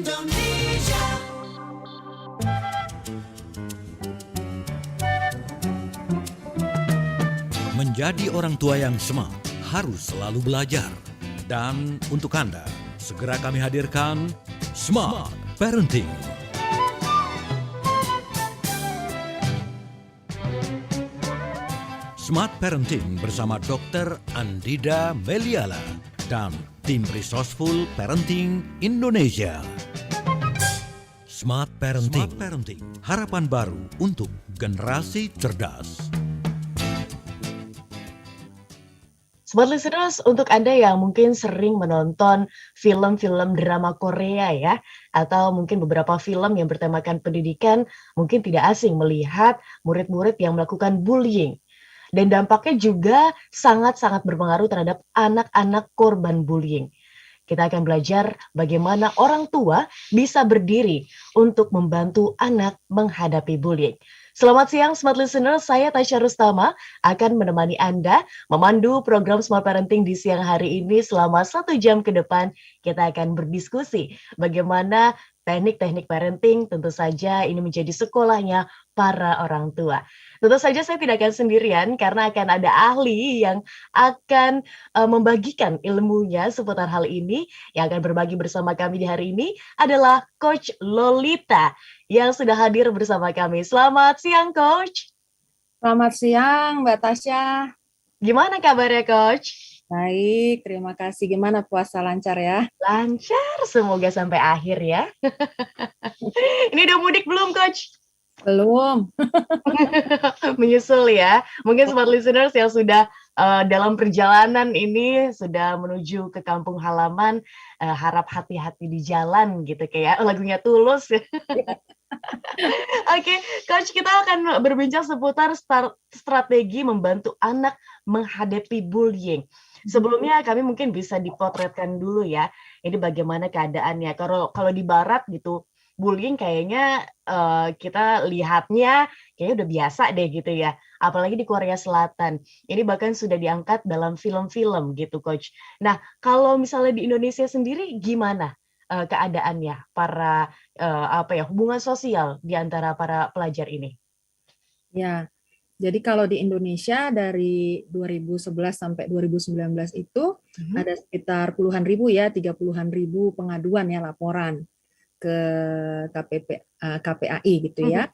Indonesia. Menjadi orang tua yang smart harus selalu belajar. Dan untuk Anda, segera kami hadirkan Smart Parenting. Smart Parenting bersama Dr. Andida Meliala dan tim Resourceful Parenting Indonesia. Smart Parenting, harapan baru untuk generasi cerdas. Smart listeners, untuk Anda yang mungkin sering menonton film-film drama Korea ya, atau mungkin beberapa film yang bertemakan pendidikan, mungkin tidak asing melihat murid-murid yang melakukan bullying. Dan dampaknya juga sangat-sangat berpengaruh terhadap anak-anak korban bullying. Kita akan belajar bagaimana orang tua bisa berdiri untuk membantu anak menghadapi bullying. Selamat siang Smart Listener, saya Tasya Rustama akan menemani Anda memandu program Smart Parenting di siang hari ini selama 1 jam ke depan. Kita akan berdiskusi bagaimana teknik-teknik parenting, tentu saja ini menjadi sekolahnya para orang tua. Tentu saja saya tidak akan sendirian karena akan ada ahli yang akan membagikan ilmunya seputar hal ini. Yang akan berbagi bersama kami di hari ini adalah Coach Lolita yang sudah hadir bersama kami. Selamat siang, Coach. Selamat siang, Mbak Tasya. Gimana kabarnya, Coach? Baik, terima kasih. Gimana puasa lancar ya? Lancar, semoga sampai akhir ya. Ini udah mudik belum, Coach? Belum. Menyusul ya. Mungkin Smart Listeners yang sudah dalam perjalanan ini sudah menuju ke kampung halaman, harap hati-hati di jalan gitu kayak lagunya Tulus. Oke, Coach, kita akan berbincang seputar strategi membantu anak menghadapi bullying. Sebelumnya kami mungkin bisa dipotretkan dulu ya. Ini bagaimana keadaannya. Kalau di barat gitu, bullying kayaknya kita lihatnya kayaknya udah biasa deh gitu ya. Apalagi di Korea Selatan. Ini bahkan sudah diangkat dalam film-film gitu, Coach. Nah, kalau misalnya di Indonesia sendiri gimana keadaannya para hubungan sosial di antara para pelajar ini? Ya, jadi kalau di Indonesia dari 2011 sampai 2019 itu ada sekitar puluhan ribu ya, 30-an ribu pengaduan ya, laporan ke KPAI gitu ya.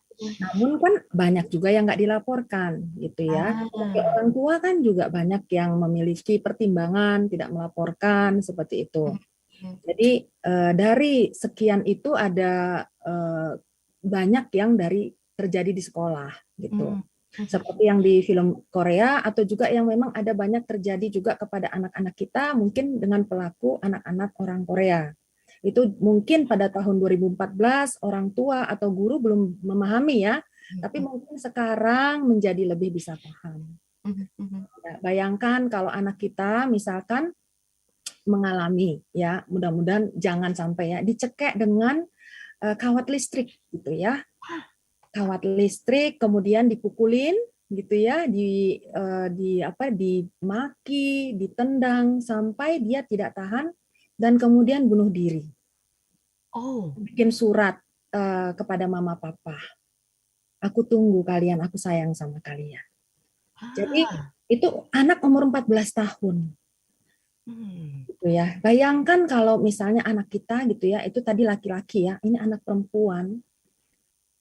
Namun kan banyak juga yang nggak dilaporkan gitu ya. Tapi orang tua kan juga banyak yang memiliki pertimbangan tidak melaporkan seperti itu. Jadi dari sekian itu ada banyak yang terjadi di sekolah gitu. Seperti yang di film Korea atau juga yang memang ada banyak terjadi juga kepada anak-anak kita mungkin dengan pelaku anak-anak orang Korea. Itu mungkin pada tahun 2014 orang tua atau guru belum memahami ya, tapi mungkin sekarang menjadi lebih bisa paham. Ya, bayangkan kalau anak kita misalkan mengalami ya, mudah-mudahan jangan sampai ya dicekek dengan kawat listrik gitu ya. Kawat listrik kemudian dipukulin gitu ya, dimaki, ditendang sampai dia tidak tahan dan kemudian bunuh diri. Bikin surat kepada mama papa. Aku tunggu kalian, aku sayang sama kalian. Jadi itu anak umur 14 tahun. Gitu ya. Bayangkan kalau misalnya anak kita gitu ya, itu tadi laki-laki ya, ini anak perempuan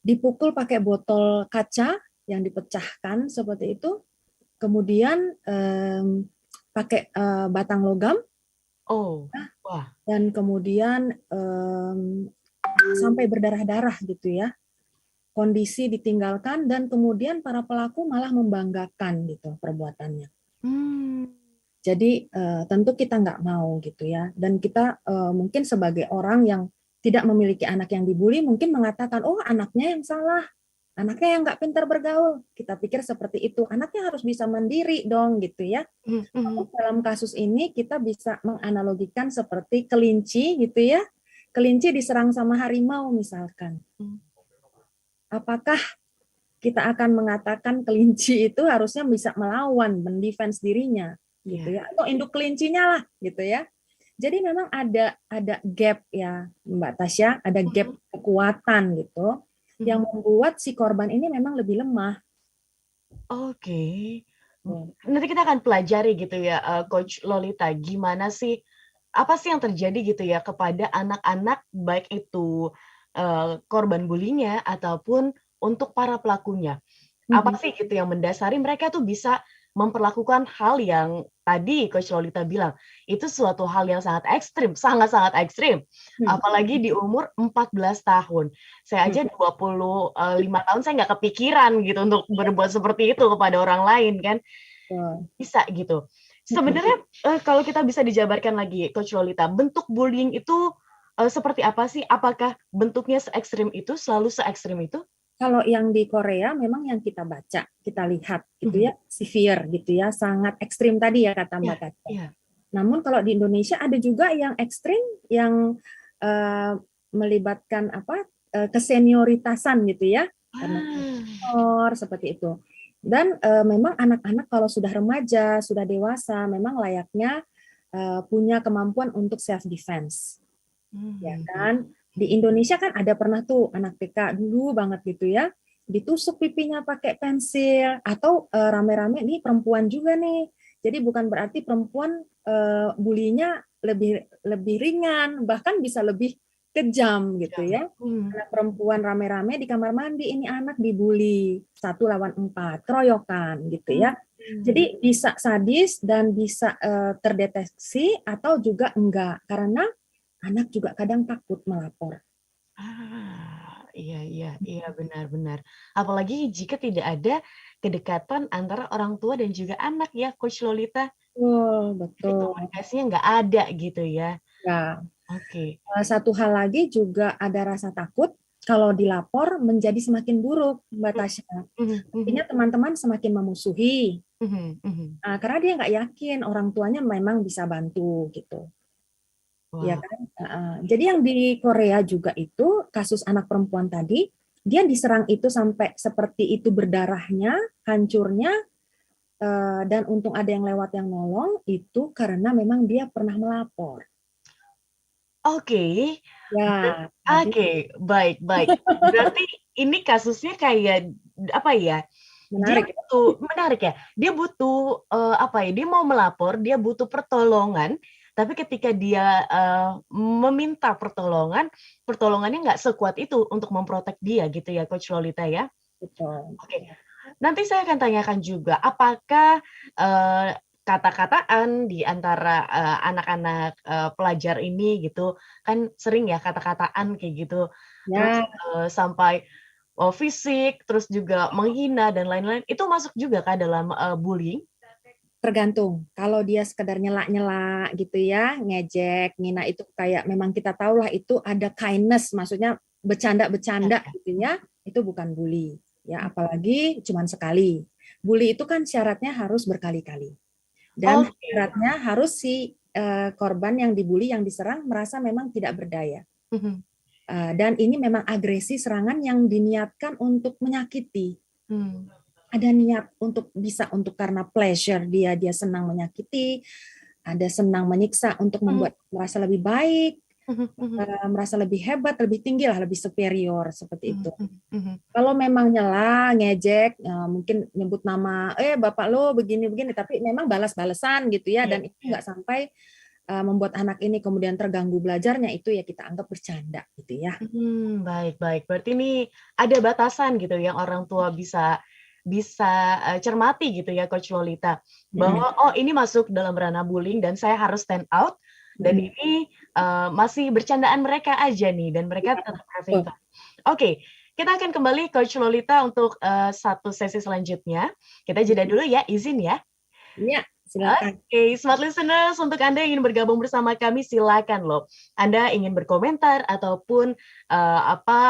dipukul pakai botol kaca yang dipecahkan seperti itu, kemudian pakai batang logam, dan kemudian sampai berdarah-darah gitu ya, kondisi ditinggalkan dan kemudian para pelaku malah membanggakan gitu perbuatannya. Jadi tentu kita nggak mau gitu ya, dan kita mungkin sebagai orang yang tidak memiliki anak yang dibully mungkin mengatakan, oh anaknya yang salah, anaknya yang nggak pintar bergaul. Kita pikir seperti itu, anaknya harus bisa mandiri dong gitu ya. Dalam kasus ini kita bisa menganalogikan seperti kelinci gitu ya, kelinci diserang sama harimau misalkan. Apakah kita akan mengatakan kelinci itu harusnya bisa melawan, mendefense dirinya? Gitu ya, atau induk kelincinya lah gitu ya. Jadi memang ada gap ya Mbak Tasya, ada gap kekuatan gitu yang membuat si korban ini memang lebih lemah. Oke. Tuh. Nanti kita akan pelajari gitu ya, Coach Lolita, gimana sih, apa sih yang terjadi gitu ya kepada anak-anak, baik itu, korban bullying-nya ataupun untuk para pelakunya. Apa Mhm. sih gitu yang mendasari mereka tuh bisa memperlakukan hal yang tadi Coach Lolita bilang, itu suatu hal yang sangat ekstrim, sangat-sangat ekstrim. Mhm. Apalagi di umur 14 tahun. Saya aja 25 tahun saya nggak kepikiran gitu untuk berbuat seperti itu kepada orang lain kan, Betul. bisa gitu. Sebenarnya, kalau kita bisa dijabarkan lagi Coach Lolita, bentuk bullying itu, seperti apa sih? Apakah bentuknya se-ekstrim itu, selalu se-ekstrim itu? Kalau yang di Korea memang yang kita baca, kita lihat gitu Mhm. ya, severe gitu ya, sangat ekstrim tadi ya kata Iya Mbak Tasya. iya. Namun kalau di Indonesia ada juga yang ekstrim yang melibatkan kesenioritasan gitu ya, karena Ah. senior seperti itu. Dan memang anak-anak kalau sudah remaja, sudah dewasa, memang layaknya punya kemampuan untuk self defense, ya Mhm. kan? Di Indonesia kan ada pernah tuh anak TK dulu banget gitu ya, ditusuk pipinya pakai pensil atau rame-rame nih perempuan juga nih. Jadi bukan berarti perempuan bulinya lebih lebih ringan, bahkan bisa lebih kejam gitu Jam. ya. Anak perempuan rame-rame di kamar mandi, ini anak dibully 1 lawan 4, keroyokan gitu ya. Mhm. Jadi bisa sadis dan bisa terdeteksi atau juga enggak, karena anak juga kadang takut melapor. Iya iya iya, benar benar. Apalagi jika tidak ada kedekatan antara orang tua dan juga anak ya, Coach Lolita. Betul, Jadi betul. komunikasinya nggak ada gitu ya. Ya, Oke. satu hal lagi juga ada rasa takut kalau dilapor menjadi semakin buruk, Mbak Tasya. Mhm Artinya mhm teman-teman semakin memusuhi, mhm mhm. karena dia nggak yakin orang tuanya memang bisa bantu gitu. Ya Wah. kan? Jadi yang di Korea juga itu kasus anak perempuan tadi, dia diserang itu sampai seperti itu berdarahnya, hancurnya, dan untung ada yang lewat yang nolong, itu karena memang dia pernah melapor. Oke. Ya, jadi Oke, baik baik. Berarti ini kasusnya kayak, apa ya, dia menarik ya. butuh menarik ya, dia butuh, apa ya, dia mau melapor, dia butuh pertolongan, tapi ketika dia, meminta pertolongan, pertolongannya nggak sekuat itu untuk memprotek dia gitu ya, Coach Lolita ya? Betul. Oke. Nanti saya akan tanyakan juga, apakah, kata-kataan di antara, anak-anak, pelajar ini gitu, kan sering ya kata-kataan kayak gitu, terus, Ya, sampai, fisik, terus juga menghina dan lain-lain, itu masuk juga Kak dalam, bullying? tergantung. Kalau dia sekedar nyela-nyela gitu ya, ngejek, ngina itu kayak memang kita tahu lah itu ada kindness, maksudnya Ya bercanda-bercanda ya. gitu ya, itu bukan bully. Ya, apalagi cuman sekali. Bully itu kan syaratnya harus berkali-kali. Dan Oke. syaratnya harus si korban yang dibully, yang diserang merasa memang tidak berdaya. Mhm. Dan ini memang agresi serangan yang diniatkan untuk menyakiti. Mmm. Ada niat untuk bisa untuk karena pleasure dia senang menyakiti, ada senang menyiksa untuk Mhm membuat merasa lebih baik, mhm mhm merasa lebih hebat, lebih tinggi lah, lebih superior seperti mhm itu. mhm mhm. Kalau memang nyela, ngejek, mungkin nyebut nama, bapak lo begini-begini, tapi memang balas-balasan gitu ya, Iya dan itu iya. nggak sampai membuat anak ini kemudian terganggu belajarnya, itu ya kita anggap bercanda gitu ya. Baik baik. Berarti ini ada batasan gitu yang orang tua bisa bisa, cermati gitu ya Coach Lolita, Mm-mm. bahwa, oh ini masuk dalam ranah bullying dan saya harus stand out, dan Mm-mm. ini, masih bercandaan mereka aja nih dan mereka tetap having Betul. fun. Oke, kita akan kembali Coach Lolita untuk, satu sesi selanjutnya. Kita jeda dulu ya, izin ya. Iya, silakan. Oke, smart listeners, untuk Anda yang ingin bergabung bersama kami silakan loh. Anda ingin berkomentar ataupun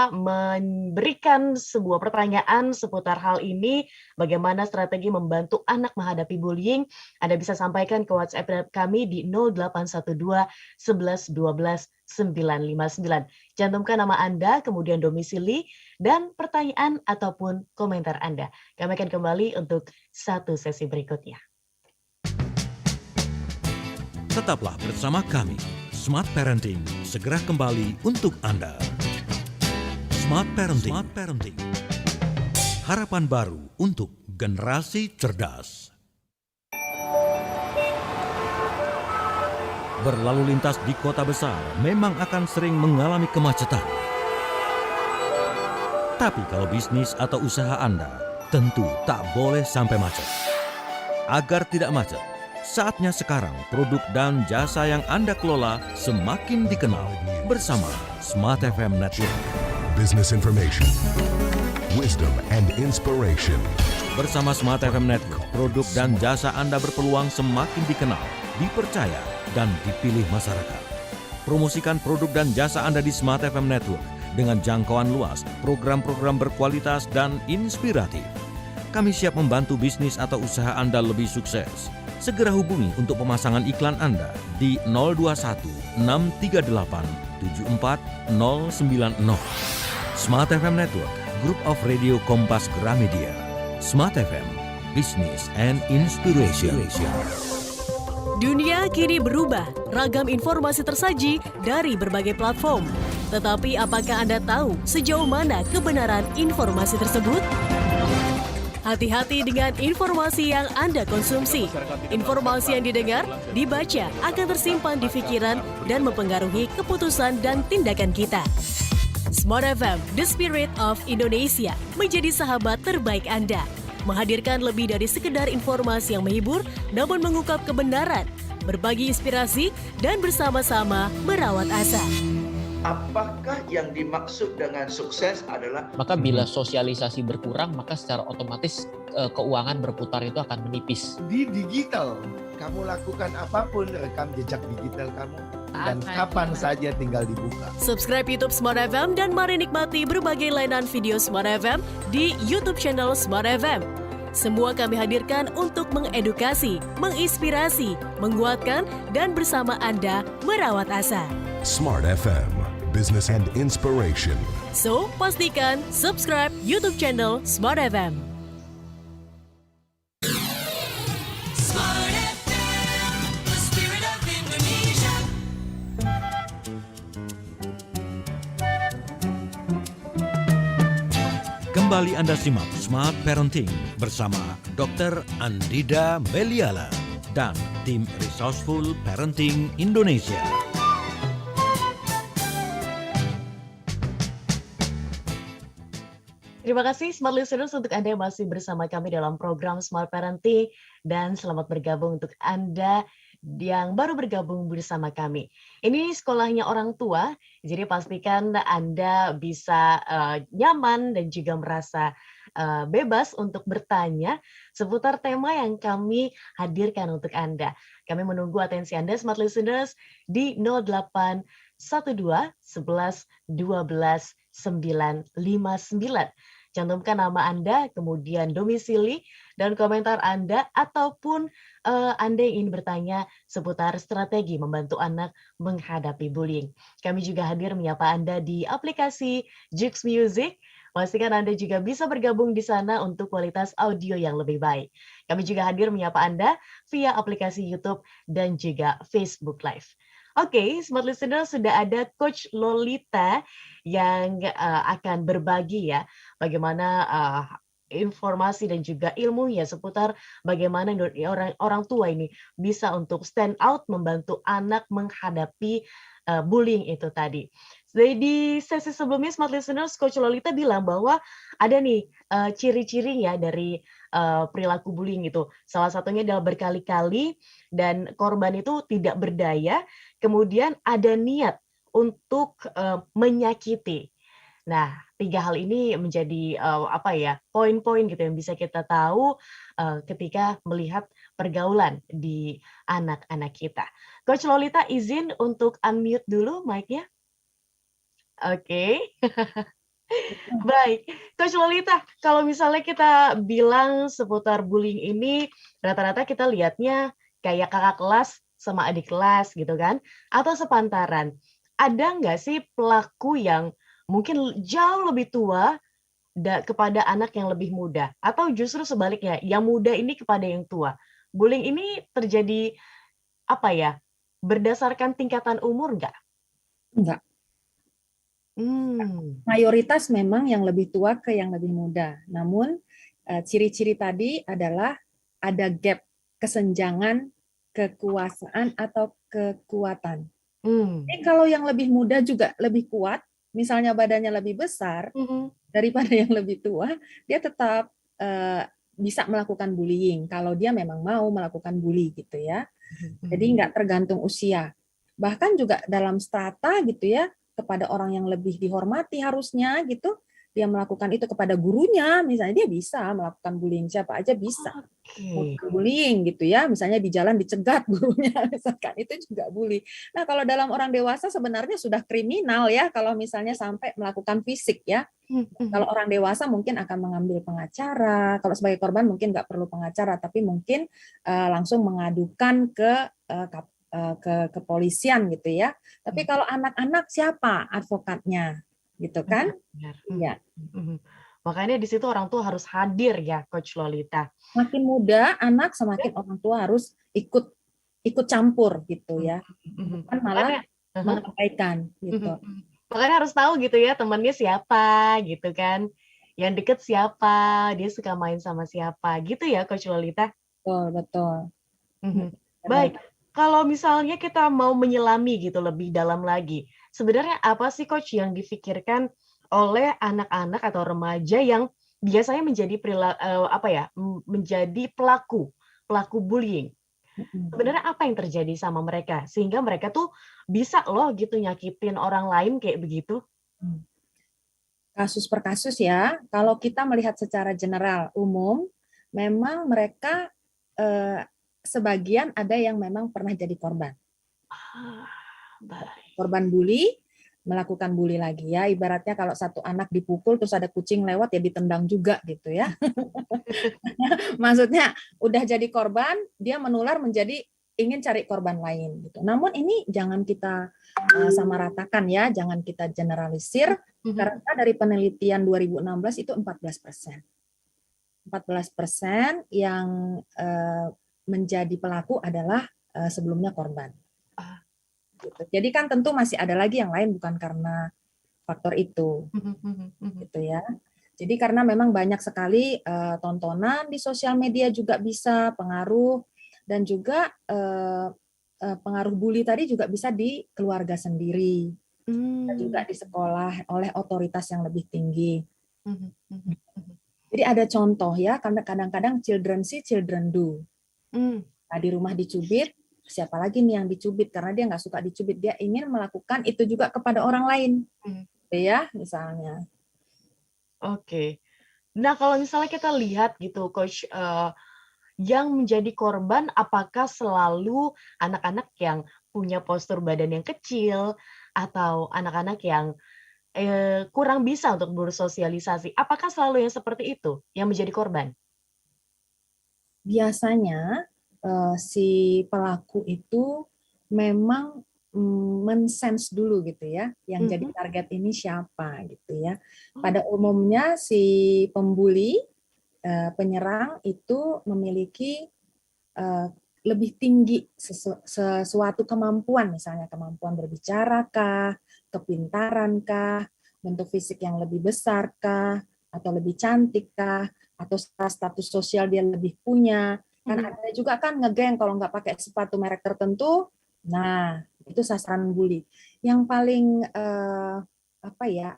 memberikan sebuah pertanyaan seputar hal ini, bagaimana strategi membantu anak menghadapi bullying, Anda bisa sampaikan ke WhatsApp kami di 0812 11 12 959. Cantumkan nama Anda, kemudian domisili, dan pertanyaan ataupun komentar Anda. Kami akan kembali untuk satu sesi berikutnya. Tetaplah bersama kami. Smart Parenting segera kembali untuk Anda. Smart Parenting. Harapan baru untuk generasi cerdas. Berlalu lintas di kota besar memang akan sering mengalami kemacetan. Tapi kalau bisnis atau usaha Anda tentu tak boleh sampai macet. Agar tidak macet, saatnya sekarang produk dan jasa yang Anda kelola semakin dikenal bersama Smart FM Network. Business information, wisdom and inspiration. Bersama Smart FM Network, produk dan jasa Anda berpeluang semakin dikenal, dipercaya, dan dipilih masyarakat. Promosikan produk dan jasa Anda di Smart FM Network dengan jangkauan luas, program-program berkualitas dan inspiratif. Kami siap membantu bisnis atau usaha Anda lebih sukses. Segera hubungi untuk pemasangan iklan Anda di 021 638 74090. Smart FM Network, Group of Radio Kompas Gramedia. Smart FM, Business and Inspiration. Dunia kini berubah, ragam informasi tersaji dari berbagai platform. Tetapi apakah Anda tahu sejauh mana kebenaran informasi tersebut? Hati-hati dengan informasi yang Anda konsumsi. Informasi yang didengar, dibaca akan tersimpan di pikiran dan mempengaruhi keputusan dan tindakan kita. Smart FM, The Spirit of Indonesia, menjadi sahabat terbaik Anda. Menghadirkan lebih dari sekedar informasi yang menghibur, namun mengungkap kebenaran, berbagi inspirasi, dan bersama-sama merawat asa. Apakah yang dimaksud dengan sukses adalah maka bila sosialisasi berkurang, maka secara otomatis keuangan berputar itu akan menipis. Di digital, kamu lakukan apapun, rekam jejak digital kamu, dan kapan saja tinggal dibuka. Subscribe YouTube Smart FM dan mari nikmati berbagai layanan video Smart FM di YouTube channel Smart FM. Semua kami hadirkan untuk mengedukasi, menginspirasi, menguatkan, dan bersama Anda merawat asa. Smart FM, Business and Inspiration. So, pastikan subscribe YouTube channel Smart FM. Smart FM, the spirit of Indonesia. Kembali Anda simak Smart Parenting bersama Dr. Andida Meliala dan tim Resourceful Parenting Indonesia. Terima kasih Smart Listeners untuk Anda yang masih bersama kami dalam program Smart Parenting dan selamat bergabung untuk Anda yang baru bergabung bersama kami. Ini sekolahnya orang tua, jadi pastikan Anda bisa nyaman dan juga merasa bebas untuk bertanya seputar tema yang kami hadirkan untuk Anda. Kami menunggu atensi Anda Smart Listeners di 0812 11 12 959. Cantumkan nama Anda, kemudian domisili, dan komentar Anda, ataupun Anda yang ingin bertanya seputar strategi membantu anak menghadapi bullying. Kami juga hadir menyapa Anda di aplikasi Jux Music. Pastikan Anda juga bisa bergabung di sana untuk kualitas audio yang lebih baik. Kami juga hadir menyapa Anda via aplikasi YouTube dan juga Facebook Live. Oke, Smart Listener, sudah ada Coach Lolita yang akan berbagi ya bagaimana informasi dan juga ilmunya seputar bagaimana orang tua ini bisa untuk stand out membantu anak menghadapi bullying itu tadi. Jadi di sesi sebelumnya Smart Listeners, Coach Lolita bilang bahwa ada nih ciri-cirinya dari perilaku bullying itu. Salah satunya adalah berkali-kali dan korban itu tidak berdaya, kemudian ada niat untuk menyakiti. Nah, 3 hal ini menjadi poin-poin gitu yang bisa kita tahu ketika melihat pergaulan di anak-anak kita. Coach Lolita izin untuk unmute dulu mic-nya. Oke. Baik, Coach Lolita, kalau misalnya kita bilang seputar bullying ini, rata-rata kita lihatnya kayak kakak kelas sama adik kelas gitu kan, atau sepantaran. Ada nggak sih pelaku yang mungkin jauh lebih tua kepada anak yang lebih muda, atau justru sebaliknya, yang muda ini kepada yang tua? Bullying ini terjadi berdasarkan tingkatan umur nggak? Enggak. Mayoritas memang yang lebih tua ke yang lebih muda. Namun ciri-ciri tadi adalah ada gap, kesenjangan kekuasaan atau kekuatan. Jadi kalau yang lebih muda juga lebih kuat, misalnya badannya lebih besar daripada yang lebih tua, dia tetap bisa melakukan bullying kalau dia memang mau melakukan bully gitu ya. Jadi nggak tergantung usia. Bahkan juga dalam strata gitu ya, kepada orang yang lebih dihormati harusnya gitu, dia melakukan itu kepada gurunya, misalnya dia bisa melakukan bullying, siapa aja bisa melakukan bullying gitu ya, misalnya di jalan dicegat gurunya, misalkan itu juga bully. Nah kalau dalam orang dewasa sebenarnya sudah kriminal ya, kalau misalnya sampai melakukan fisik ya. Kalau orang dewasa mungkin akan mengambil pengacara, kalau sebagai korban mungkin nggak perlu pengacara, tapi mungkin langsung mengadukan ke kepolisian gitu ya. Tapi kalau anak-anak siapa advokatnya, gitu kan? Ya. Makanya di situ orang tua harus hadir ya, Coach Lolita. Makin muda anak, semakin orang tua harus ikut campur gitu ya, bukan malah mengabaikan gitu. Makanya harus tahu gitu ya temannya siapa gitu kan, yang deket siapa, dia suka main sama siapa gitu ya, Coach Lolita. Betul. Baik, kalau misalnya kita mau menyelami gitu lebih dalam lagi, sebenarnya apa sih Coach yang difikirkan oleh anak-anak atau remaja yang biasanya menjadi menjadi pelaku bullying? Sebenarnya apa yang terjadi sama mereka sehingga mereka tuh bisa loh gitu nyakitin orang lain kayak begitu? Kasus per kasus ya. Kalau kita melihat secara general umum, memang mereka sebagian ada yang memang pernah jadi korban. Korban bully, melakukan bully lagi ya. Ibaratnya kalau satu anak dipukul terus ada kucing lewat ya ditendang juga gitu ya. Maksudnya udah jadi korban, dia menular menjadi ingin cari korban lain gitu. Namun ini jangan kita samaratakan ya, jangan kita generalisir karena dari penelitian 2016 itu 14%. 14% yang menjadi pelaku adalah sebelumnya korban. Gitu. Jadi kan tentu masih ada lagi yang lain bukan karena faktor itu, gitu ya. Jadi karena memang banyak sekali tontonan di sosial media juga bisa pengaruh, dan juga pengaruh bully tadi juga bisa di keluarga sendiri, dan juga di sekolah oleh otoritas yang lebih tinggi. Jadi ada contoh ya, karena kadang-kadang children see, children do. Nah, di rumah dicubit, siapa lagi nih yang dicubit karena dia nggak suka dicubit, dia ingin melakukan itu juga kepada orang lain, ya misalnya. Oke. Nah kalau misalnya kita lihat gitu, Coach, yang menjadi korban apakah selalu anak-anak yang punya postur badan yang kecil atau anak-anak yang kurang bisa untuk bersosialisasi? Apakah selalu yang seperti itu yang menjadi korban? Biasanya si pelaku itu memang men-sense dulu gitu ya, yang jadi target ini siapa gitu ya. Pada umumnya si pembuli, penyerang itu memiliki lebih tinggi sesuatu kemampuan, misalnya kemampuan berbicara kah, kepintaran kah, bentuk fisik yang lebih besar kah, atau lebih cantik kah, atau status sosial dia lebih punya. Kan ada juga kan ngegeng kalau nggak pakai sepatu merek tertentu, nah itu sasaran bully. Yang paling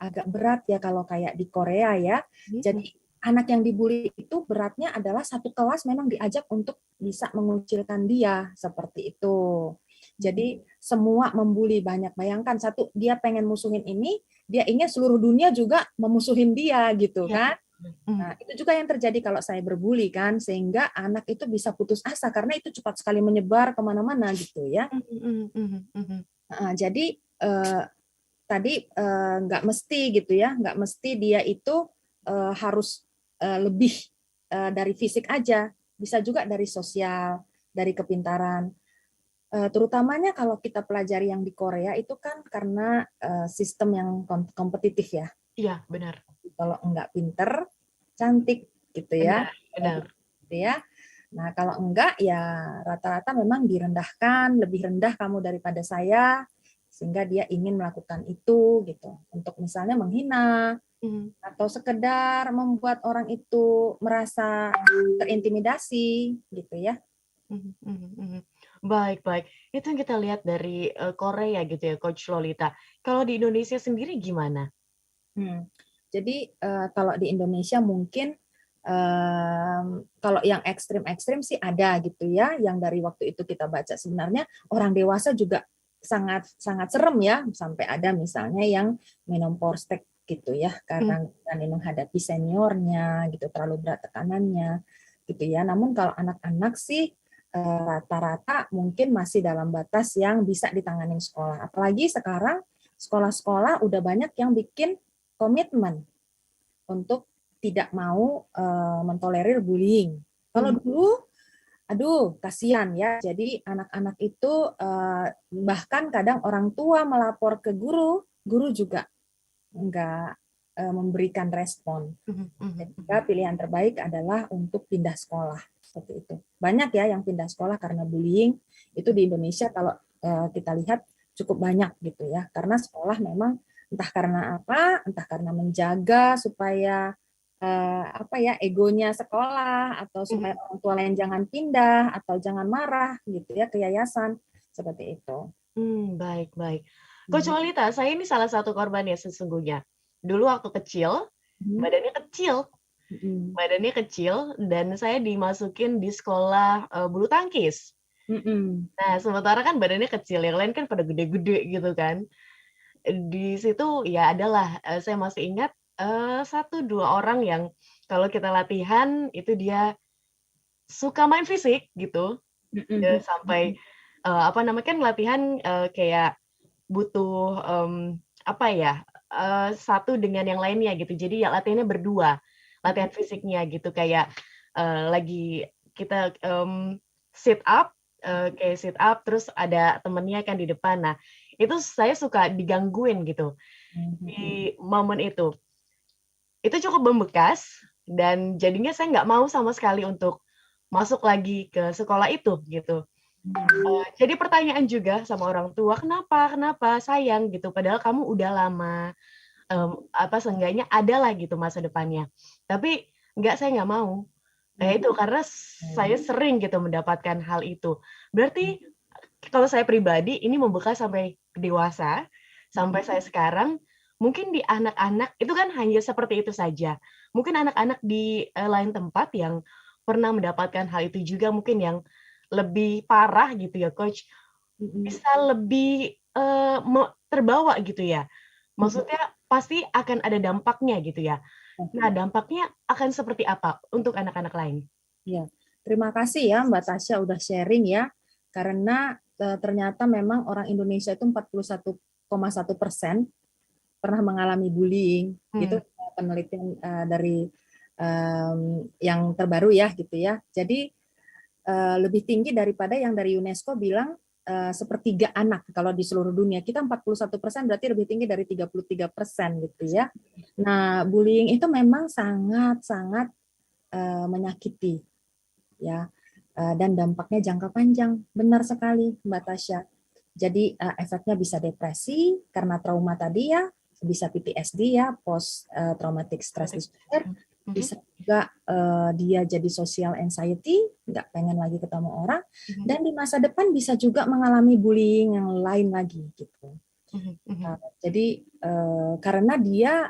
agak berat ya kalau kayak di Korea ya. Jadi anak yang dibully itu beratnya adalah satu kelas memang diajak untuk bisa mengucilkan dia seperti itu. Jadi semua membuli banyak. Bayangkan satu dia pengen musuhin ini, dia ingin seluruh dunia juga memusuhin dia gitu kan. Nah, itu juga yang terjadi kalau saya berbully kan, sehingga anak itu bisa putus asa karena itu cepat sekali menyebar kemana-mana gitu ya. Jadi tadi nggak mesti gitu ya, nggak mesti dia itu harus lebih dari fisik aja, bisa juga dari sosial, dari kepintaran. Terutamanya kalau kita pelajari yang di Korea itu kan karena sistem yang kompetitif ya. Iya, benar. Kalau enggak pinter, cantik gitu ya. Benar. Gitu ya. Nah, kalau enggak ya rata-rata memang direndahkan, lebih rendah kamu daripada saya, sehingga dia ingin melakukan itu gitu. Untuk misalnya menghina Mhm. atau sekedar membuat orang itu merasa terintimidasi gitu ya. Mhm mhm mhm. Baik baik. Itu yang kita lihat dari, Korea gitu ya, Coach Lolita. Kalau di Indonesia sendiri gimana? Jadi kalau di Indonesia mungkin kalau yang ekstrim-ekstrim sih ada gitu ya, yang dari waktu itu kita baca sebenarnya orang dewasa juga sangat sangat serem ya, sampai ada misalnya yang minum Porstek gitu ya, karena berani menghadapi seniornya gitu, terlalu berat tekanannya gitu ya. Namun kalau anak-anak sih rata-rata mungkin masih dalam batas yang bisa ditangani sekolah. Apalagi sekarang sekolah-sekolah udah banyak yang bikin komitmen untuk tidak mau mentolerir bullying. Kalau dulu, aduh kasihan ya. Jadi anak-anak itu bahkan kadang orang tua melapor ke guru, guru juga enggak memberikan respon. Mhm mhm Sehingga pilihan terbaik adalah untuk pindah sekolah seperti itu. Banyak ya yang pindah sekolah karena bullying. Itu di Indonesia kalau kita lihat cukup banyak gitu ya. Karena sekolah memang entah karena apa, entah karena menjaga supaya apa ya egonya sekolah atau supaya orang tua lain jangan pindah atau jangan marah gitu ya ke yayasan seperti itu. Baik baik. Coach Lolita, saya ini salah satu korban ya sesungguhnya. Dulu waktu kecil, badannya kecil. Badannya kecil dan saya dimasukin di sekolah, bulu tangkis. Nah, sementara kan badannya kecil, yang lain kan pada gede-gede gitu kan. Di situ ya adalah, saya masih ingat, 1, 2 orang yang kalau kita latihan itu dia suka main fisik gitu, sampai, apa namanya, kan latihan, kayak butuh, apa ya, satu dengan yang lainnya gitu. Jadi ya latihannya berdua, latihan fisiknya gitu kayak, lagi kita, sit up, kayak sit up terus ada temennya kan di depan. Nah, itu saya suka digangguin gitu, di momen itu. Itu cukup membekas dan jadinya saya nggak mau sama sekali untuk masuk lagi ke sekolah itu gitu. Jadi pertanyaan juga sama orang tua, "Kenapa kenapa? Sayang," gitu, "padahal kamu udah lama, apa, seenggaknya ada lah gitu masa depannya." Tapi enggak, saya nggak mau. Nah itu, karena saya sering gitu mendapatkan hal itu. Berarti kalau saya pribadi ini membekas sampai dewasa, sampai saya sekarang, mungkin di anak-anak itu kan hanya seperti itu saja. Mungkin anak-anak di, lain tempat yang pernah mendapatkan hal itu juga mungkin yang lebih parah gitu ya, Coach, bisa lebih, terbawa gitu ya. Maksudnya pasti akan ada dampaknya gitu ya. Nah, dampaknya akan seperti apa untuk anak-anak lain? Ya, terima kasih ya Mbak Tasya udah sharing ya. Karena ternyata memang orang Indonesia itu 41,1% pernah mengalami bullying. Itu penelitian dari yang terbaru ya gitu ya. Jadi lebih tinggi daripada yang dari UNESCO bilang sepertiga anak kalau di seluruh dunia. Kita 41% berarti lebih tinggi dari 33% gitu ya. Nah, bullying itu memang sangat-sangat menyakiti ya, dan dampaknya jangka panjang. Benar sekali Mbak Tasya. Jadi efeknya bisa depresi karena trauma tadi ya, bisa PTSD ya, post traumatic stress disorder, bisa juga dia jadi social anxiety, nggak pengen lagi ketemu orang, dan di masa depan bisa juga mengalami bullying yang lain lagi gitu. Jadi karena dia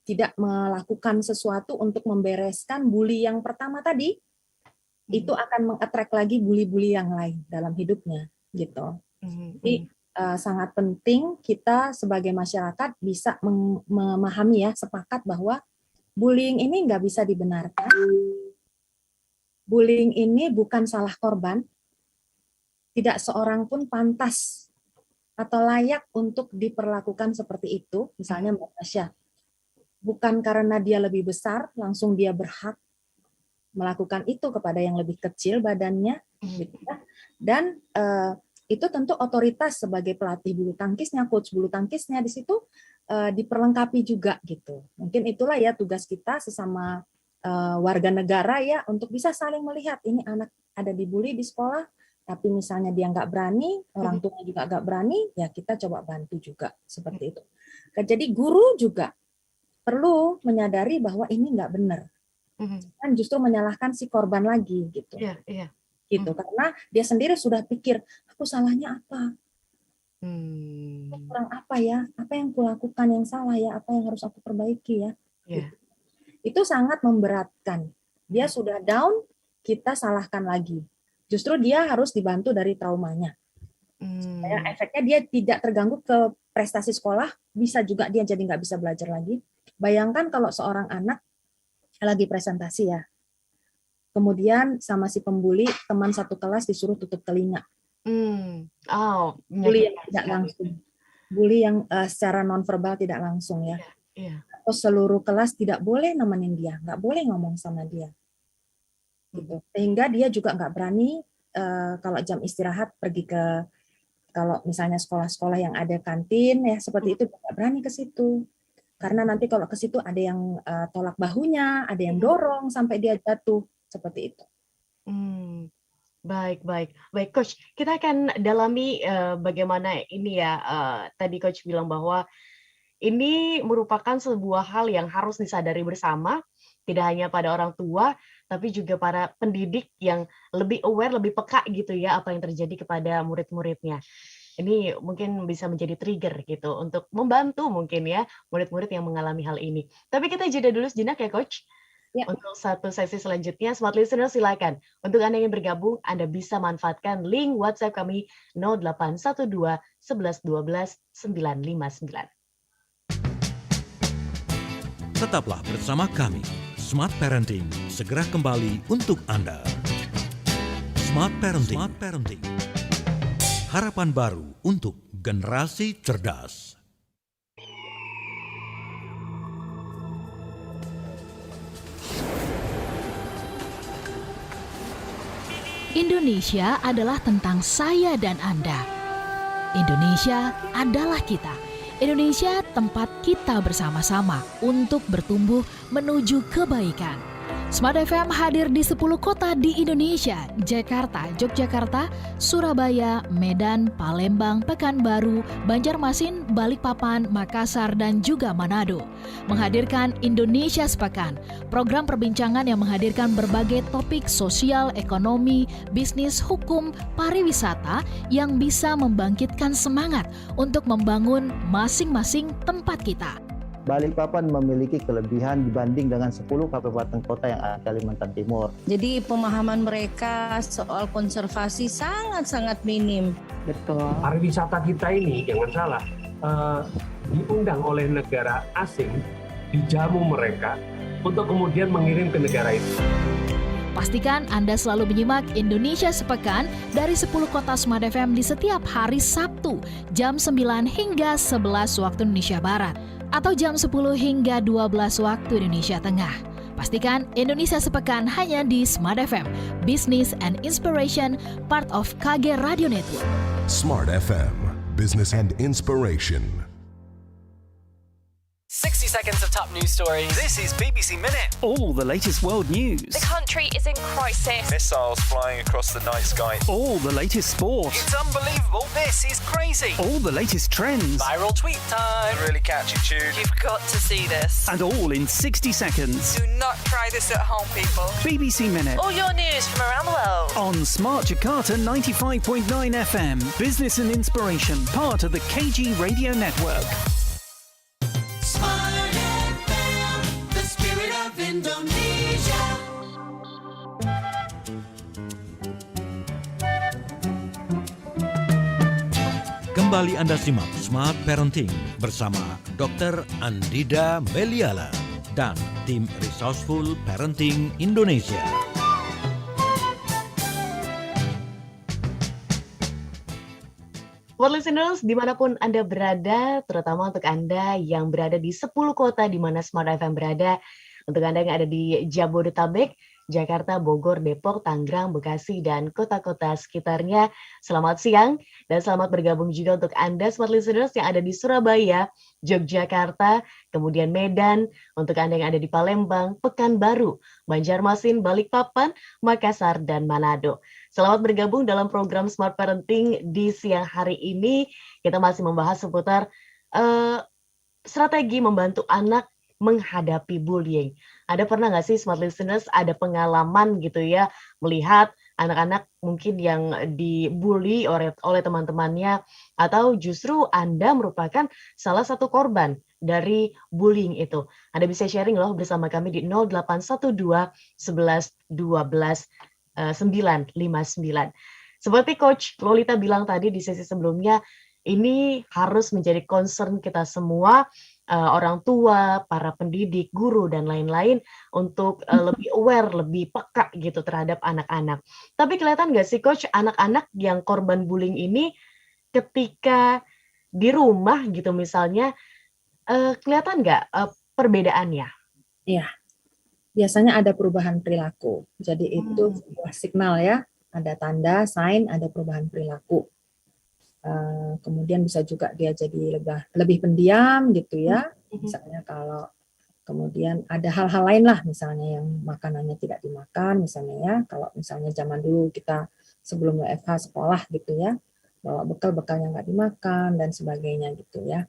tidak melakukan sesuatu untuk membereskan bully yang pertama tadi, itu akan meng-attract lagi bully-bully yang lain dalam hidupnya gitu. Jadi sangat penting kita sebagai masyarakat bisa memahami ya, sepakat bahwa bullying ini nggak bisa dibenarkan. Bullying ini bukan salah korban. Tidak seorang pun pantas atau layak untuk diperlakukan seperti itu. Misalnya Mbak Tasya, bukan karena dia lebih besar, langsung dia berhak melakukan itu kepada yang lebih kecil badannya. Gitu ya. Dan itu tentu otoritas sebagai pelatih bulu tangkisnya, coach bulu tangkisnya di situ diperlengkapi juga gitu. Mungkin itulah ya tugas kita sesama warga negara ya untuk bisa saling melihat ini anak ada dibully di sekolah, tapi misalnya dia nggak berani, orang tuanya juga nggak berani, ya kita coba bantu juga seperti itu. Jadi guru juga perlu menyadari bahwa ini nggak benar, kan justru menyalahkan si korban lagi gitu, gitu karena dia sendiri sudah pikir aku salahnya apa, aku kurang apa ya, apa yang kulakukan yang salah ya, apa yang harus aku perbaiki ya. Gitu. Itu sangat memberatkan. Dia sudah down, kita salahkan lagi. Justru dia harus dibantu dari traumanya. Supaya efeknya dia tidak terganggu ke prestasi sekolah, bisa juga dia jadi nggak bisa belajar lagi. Bayangkan kalau seorang anak lagi presentasi ya, kemudian sama si pembuli, teman satu kelas disuruh tutup telinga. Bully yang tidak langsung. Bully yang secara nonverbal tidak langsung ya. Atau seluruh kelas tidak boleh nemenin dia, nggak boleh ngomong sama dia. Gitu. Sehingga dia juga nggak berani kalau jam istirahat pergi ke, kalau misalnya sekolah-sekolah yang ada kantin ya seperti itu, nggak berani ke situ. Karena nanti kalau ke situ ada yang tolak bahunya, ada yang dorong sampai dia jatuh, seperti itu. Baik, Coach. Kita akan dalami bagaimana ini ya. Tadi Coach bilang bahwa ini merupakan sebuah hal yang harus disadari bersama, tidak hanya pada orang tua, tapi juga para pendidik yang lebih aware, lebih peka gitu ya apa yang terjadi kepada murid-muridnya. Ini mungkin bisa menjadi trigger gitu untuk membantu mungkin ya murid-murid yang mengalami hal ini. Tapi kita jeda dulu sejenak ya Coach. Untuk satu sesi selanjutnya, Smart Listener silakan. Untuk Anda yang bergabung, Anda bisa manfaatkan link WhatsApp kami 0812 11 12 959. Tetaplah bersama kami. Smart Parenting segera kembali untuk Anda. Smart Parenting. Harapan baru untuk generasi cerdas. Indonesia adalah tentang saya dan Anda. Indonesia adalah kita. Indonesia tempat kita bersama-sama untuk bertumbuh menuju kebaikan. Smart FM hadir di 10 kota di Indonesia: Jakarta, Yogyakarta, Surabaya, Medan, Palembang, Pekanbaru, Banjarmasin, Balikpapan, Makassar, dan juga Manado. Menghadirkan Indonesia Sepekan, program perbincangan yang menghadirkan berbagai topik sosial, ekonomi, bisnis, hukum, pariwisata yang bisa membangkitkan semangat untuk membangun masing-masing tempat kita. Balikpapan memiliki kelebihan dibanding dengan 10 kabupaten kota yang ada di Kalimantan Timur. Jadi pemahaman mereka soal konservasi sangat-sangat minim. Betul. Pariwisata kita ini, jangan salah, diundang oleh negara asing, dijamu mereka untuk kemudian mengirim ke negara itu. Pastikan Anda selalu menyimak Indonesia Sepekan dari 10 kota Smart FM di setiap hari Sabtu jam 9 hingga 11 waktu Indonesia Barat atau jam 10 hingga 12 waktu Indonesia Tengah. Pastikan Indonesia Sepekan hanya di Smart FM, Business and Inspiration, part of KG Radio Network. Smart FM, Business and Inspiration. 60 seconds of top news stories. This is BBC Minute. All the latest world news. The country is in crisis. Missiles flying across the night sky. All the latest sport. It's unbelievable. This is crazy. All the latest trends. Viral tweet time. A really catchy tune. You've got to see this. And all in 60 seconds. Do not try this at home, people. BBC Minute. All your news from around the world. On Smart Jakarta 95.9 FM. Business and Inspiration. Part of the KG Radio Network. Smart FM, the spirit of Indonesia. Kembali Anda simak Smart Parenting bersama Dr. Andida Meliala dan tim Resourceful Parenting Indonesia. Smart Listeners, dimanapun Anda berada, terutama untuk Anda yang berada di 10 kota di mana Smart FM berada, untuk Anda yang ada di Jabodetabek, Jakarta, Bogor, Depok, Tangerang, Bekasi, dan kota-kota sekitarnya. Selamat siang dan selamat bergabung juga untuk Anda Smart Listeners yang ada di Surabaya, Yogyakarta, kemudian Medan, untuk Anda yang ada di Palembang, Pekanbaru, Banjarmasin, Balikpapan, Makassar, dan Manado. Selamat bergabung dalam program Smart Parenting di siang hari ini. Kita masih membahas seputar strategi membantu anak menghadapi bullying. Ada pernah nggak sih Smart Listeners ada pengalaman gitu ya melihat anak-anak mungkin yang dibully oleh teman-temannya, atau justru Anda merupakan salah satu korban dari bullying itu? Anda bisa sharing loh bersama kami di 0812 11 12 959. Seperti Coach Lolita bilang tadi di sesi sebelumnya, ini harus menjadi concern kita semua, orang tua, para pendidik, guru, dan lain-lain untuk lebih aware, lebih peka gitu terhadap anak-anak. Tapi kelihatan nggak sih Coach, anak-anak yang korban bullying ini ketika di rumah gitu misalnya, kelihatan nggak perbedaannya? Iya, biasanya ada perubahan perilaku. Jadi itu sebuah signal ya, ada tanda, sign, ada perubahan perilaku. Kemudian bisa juga dia jadi lebih pendiam gitu ya. Misalnya kalau kemudian ada hal-hal lain lah, misalnya yang makanannya tidak dimakan, misalnya ya. Kalau misalnya zaman dulu kita sebelum WFH sekolah gitu ya, bawa bekal yang nggak dimakan dan sebagainya gitu ya.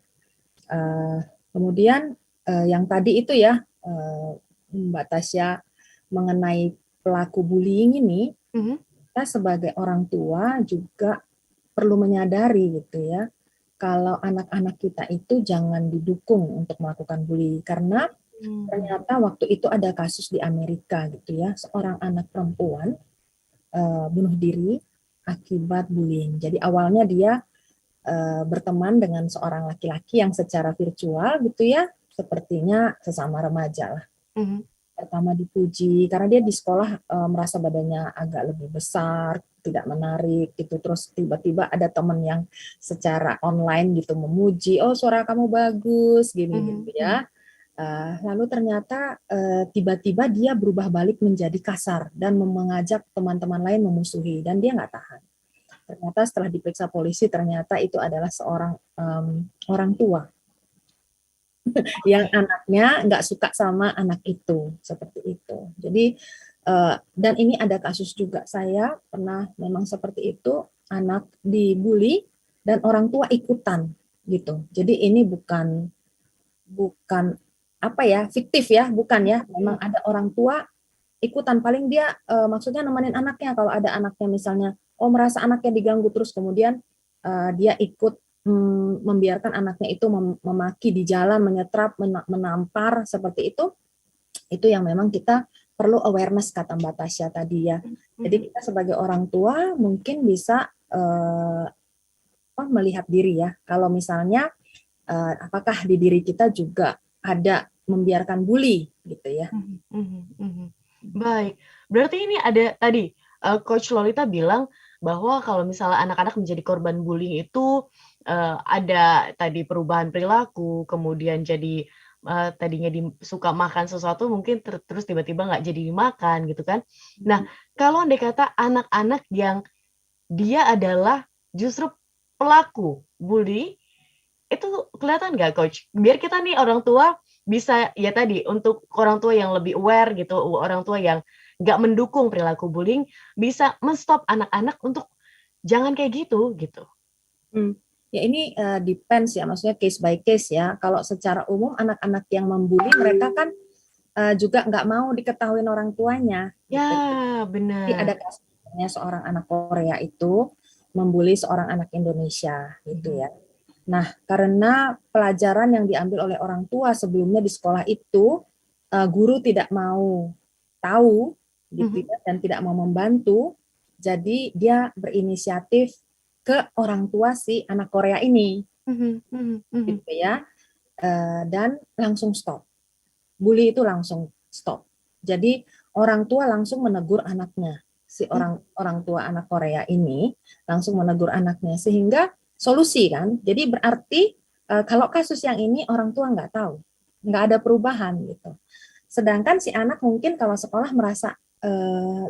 Kemudian yang tadi itu ya, Mbak Tasya, mengenai pelaku bullying ini, kita sebagai orang tua juga perlu menyadari gitu ya, kalau anak-anak kita itu jangan didukung untuk melakukan bully, karena ternyata waktu itu ada kasus di Amerika gitu ya, seorang anak perempuan bunuh diri akibat bullying. Jadi awalnya dia berteman dengan seorang laki-laki yang secara virtual gitu ya, sepertinya sesama remaja lah. Pertama dipuji karena dia di sekolah merasa badannya agak lebih besar, tidak menarik gitu. Terus tiba-tiba ada teman yang secara online gitu memuji, oh suara kamu bagus gini gitu ya. Lalu ternyata tiba-tiba dia berubah balik menjadi kasar dan mengajak teman-teman lain memusuhi, dan dia nggak tahan. Ternyata setelah diperiksa polisi, ternyata itu adalah seorang orang tua yang anaknya nggak suka sama anak itu, seperti itu. Jadi dan ini ada kasus juga, saya pernah memang seperti itu, anak dibully dan orang tua ikutan gitu. Jadi ini bukan apa ya, fiktif ya, bukan ya, memang ada orang tua ikutan, paling dia maksudnya nemenin anaknya. Kalau ada anaknya misalnya merasa anaknya diganggu terus, kemudian dia ikut membiarkan anaknya itu memaki di jalan, menyetrap, menampar seperti itu yang memang kita perlu awareness, kata Mbak Tasya tadi ya. Jadi kita sebagai orang tua mungkin bisa melihat diri ya, kalau misalnya apakah di diri kita juga ada membiarkan bully gitu ya. Baik, berarti ini ada tadi Coach Lolita bilang bahwa kalau misalnya anak-anak menjadi korban bullying itu ada tadi perubahan perilaku, kemudian jadi tadinya suka makan sesuatu mungkin terus tiba-tiba nggak jadi dimakan gitu kan. Nah, kalau andai kata anak-anak yang dia adalah justru pelaku bully, itu kelihatan nggak Coach? Biar kita nih orang tua bisa ya tadi, untuk orang tua yang lebih aware gitu, orang tua yang nggak mendukung perilaku bullying, bisa men-stop anak-anak untuk jangan kayak gitu. Ya ini depends ya, maksudnya case by case ya. Kalau secara umum anak-anak yang membuli, mereka kan juga nggak mau diketahui orang tuanya. Ya, gitu. benar. Jadi ada kasusnya seorang anak Korea itu membuli seorang anak Indonesia gitu ya. Nah, karena pelajaran yang diambil oleh orang tua sebelumnya di sekolah itu, guru tidak mau tahu gitu ya, dan tidak mau membantu, jadi dia berinisiatif ke orang tua si anak Korea ini, gitu ya, dan langsung stop. Bully itu langsung stop. Jadi orang tua langsung menegur anaknya, si orang tua anak Korea ini langsung menegur anaknya, sehingga solusi kan. Jadi berarti kalau kasus yang ini orang tua nggak tahu, nggak ada perubahan gitu. Sedangkan si anak mungkin kalau sekolah merasa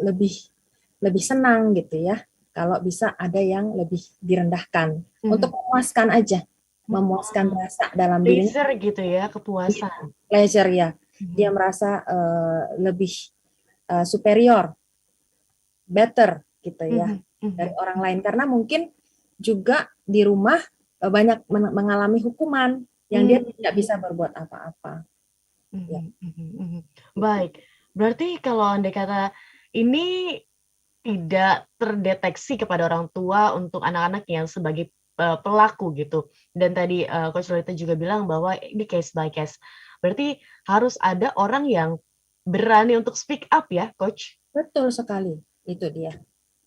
lebih senang gitu ya. Kalau bisa ada yang lebih direndahkan untuk memuaskan aja, memuaskan rasa dalam dirinya. Pleasure gitu ya, kepuasan. Pleasure ya, dia merasa lebih superior, better gitu ya dari orang lain, karena mungkin juga di rumah banyak mengalami hukuman yang dia tidak bisa berbuat apa-apa. Ya. Baik, berarti kalau andai kata ini tidak terdeteksi kepada orang tua untuk anak-anak yang sebagai pelaku gitu, dan tadi Coach Lolita juga bilang bahwa ini case by case, berarti harus ada orang yang berani untuk speak up ya, Coach? Betul sekali, itu dia.